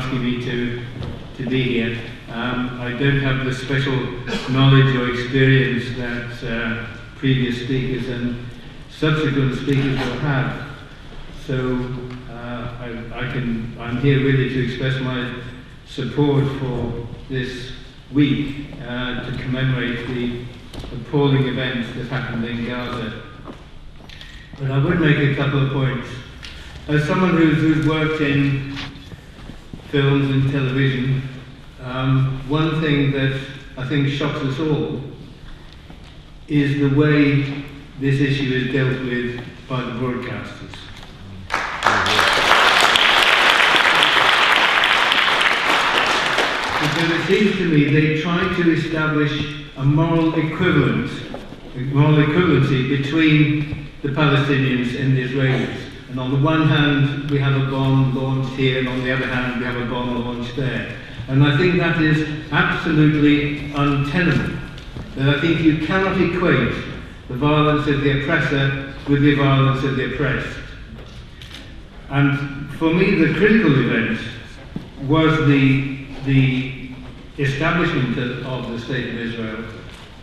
asking me to be here. I don't have the special knowledge or experience that previous speakers and subsequent speakers will have. So I'm here really to express my support for this week to commemorate the appalling events that happened in Gaza. But I would make a couple of points. As someone who's worked in films and television, one thing that I think shocks us all is the way this issue is dealt with by the broadcasters. Because it seems to me they try to establish a moral equivalency between the Palestinians and the Israelis. And on the one hand, we have a bomb launched here, and on the other hand, we have a bomb launched there. And I think that is absolutely untenable. And I think you cannot equate the violence of the oppressor with the violence of the oppressed. And for me, the critical event was the establishment of the State of Israel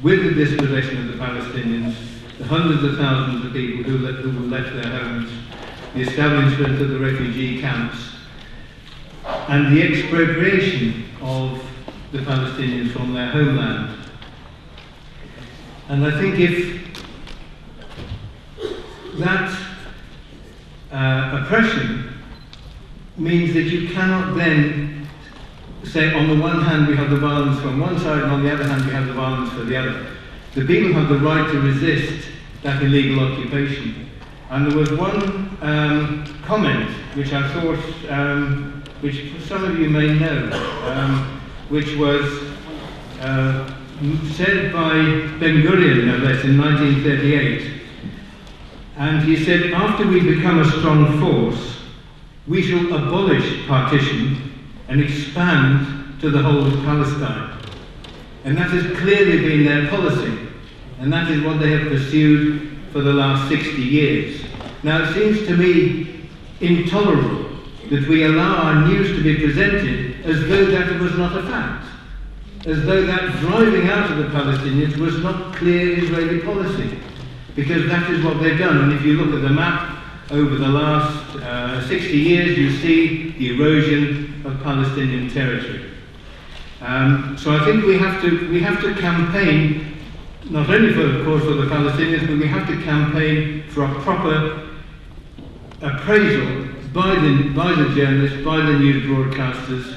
with the dispossession of the Palestinians, the hundreds of thousands of people who left their homes, the establishment of the refugee camps, and the expropriation of the Palestinians from their homeland. And I think if that oppression means that you cannot then say, on the one hand we have the violence from one side, and on the other hand we have the violence for the other. The people have the right to resist that illegal occupation. And there was one comment which I thought, which some of you may know, which was said by Ben-Gurion, no less, in 1938. And he said, after we become a strong force, we shall abolish partition and expand to the whole of Palestine. And that has clearly been their policy. And that is what they have pursued for the last 60 years. Now, it seems to me intolerable that we allow our news to be presented as though that was not a fact, as though that driving out of the Palestinians was not clear Israeli policy, because that is what they've done. And if you look at the map over the last 60 years, you see the erosion of Palestinian territory. So I think we have to campaign, not only for, of course, for the Palestinians, but we have to campaign for a proper appraisal by the journalists, by the news broadcasters,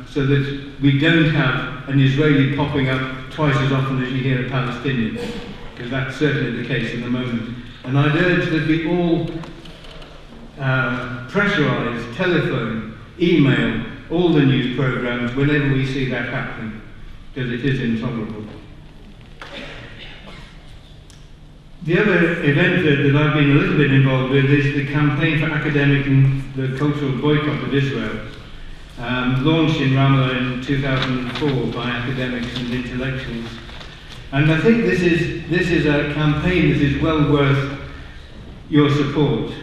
so that we don't have an Israeli popping up twice as often as you hear a Palestinian, because that's certainly the case in the moment. And I'd urge that we all pressurise, telephone, email, all the news programmes whenever we see that happening, because it is intolerable. The other event that I've been a little bit involved with is the campaign for academic and the cultural boycott of Israel, launched in Ramallah in 2004 by academics and intellectuals. And I think this is a campaign that is well worth your support.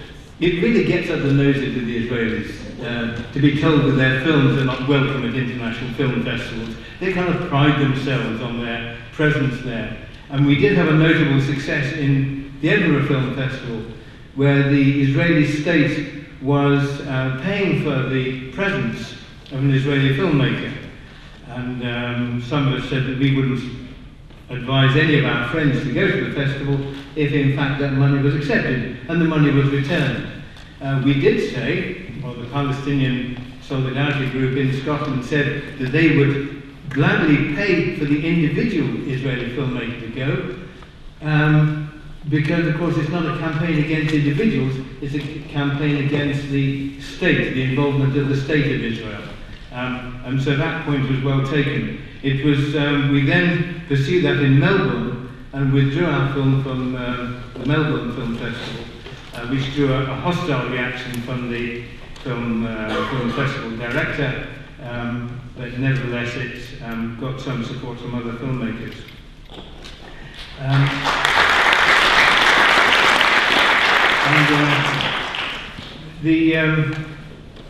It really gets up the noses of the Israelis to be told that their films are not welcome at international film festivals. They kind of pride themselves on their presence there. And we did have a notable success in the Edinburgh Film Festival, where the Israeli state was paying for the presence of an Israeli filmmaker. And some of us said that we wouldn't advise any of our friends to go to the festival if in fact that money was accepted and the money was returned. We did say, or the Palestinian Solidarity Group in Scotland said that they would gladly pay for the individual Israeli filmmaker to go, because of course it's not a campaign against individuals, it's a campaign against the state, the involvement of the state of Israel. And so that point was well taken. It was, we then pursued that in Melbourne and withdrew our film from the Melbourne Film Festival, which drew a hostile reaction from the film festival director, but nevertheless it got some support from other filmmakers.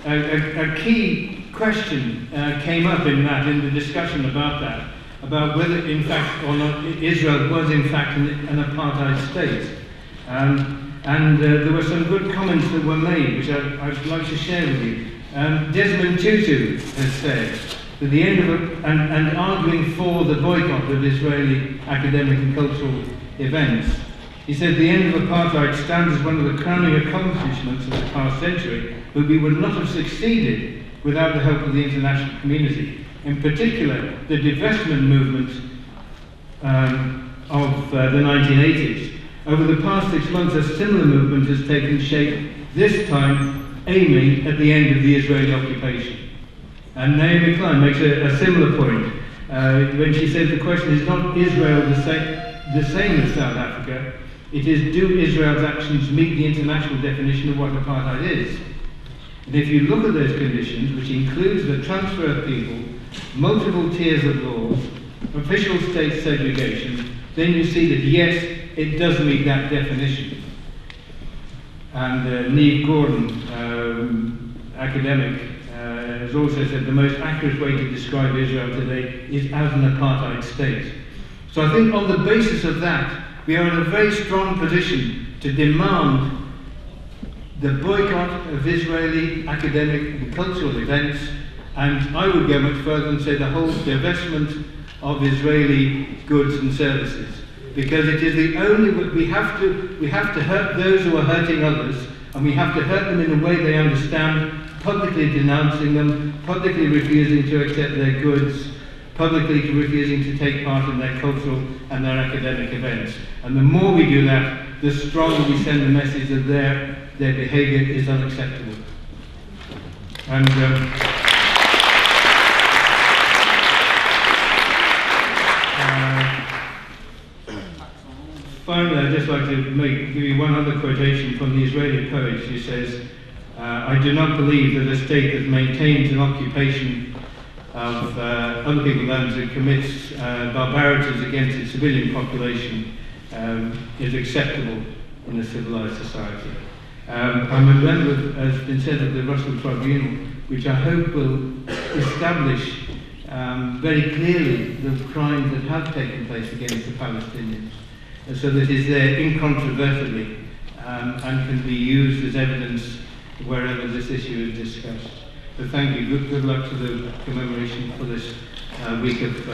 A key question came up in the discussion about that, about whether in fact or not Israel was in fact an apartheid state. And there were some good comments that were made, which I'd like to share with you. Desmond Tutu has said that the end of and arguing for the boycott of Israeli academic and cultural events, he said the end of apartheid stands as one of the crowning accomplishments of the past century, but we would not have succeeded without the help of the international community. In particular, the divestment movement of the 1980s. Over the past 6 months, a similar movement has taken shape, this time aiming at the end of the Israeli occupation. And Naomi Klein makes a similar point when she says the question is not Israel the same as South Africa, it is do Israel's actions meet the international definition of what apartheid is? And if you look at those conditions, which includes the transfer of people, multiple tiers of laws, official state segregation, then you see that yes, it does meet that definition. And Neve Gordon, academic, has also said the most accurate way to describe Israel today is as an apartheid state. So I think on the basis of that, we are in a very strong position to demand the boycott of Israeli academic and cultural events, and I would go much further and say the whole divestment of Israeli goods and services, because it is the only we have to hurt those who are hurting others, and we have to hurt them in a way they understand, publicly denouncing them, publicly refusing to accept their goods, publicly refusing to take part in their cultural and their academic events. And the more we do that, the stronger we send the message that their behaviour is unacceptable. And finally, I'd just like to give you one other quotation from the Israeli poet who says, I do not believe that a state that maintains an occupation of other people's lands and commits barbarities against its civilian population is acceptable in a civilized society. I'm a member, as has been said, of the Russell Tribunal, which I hope will establish very clearly the crimes that have taken place against the Palestinians, so that it is there incontrovertibly and can be used as evidence wherever this issue is discussed. So thank you. Good luck to the commemoration for this week of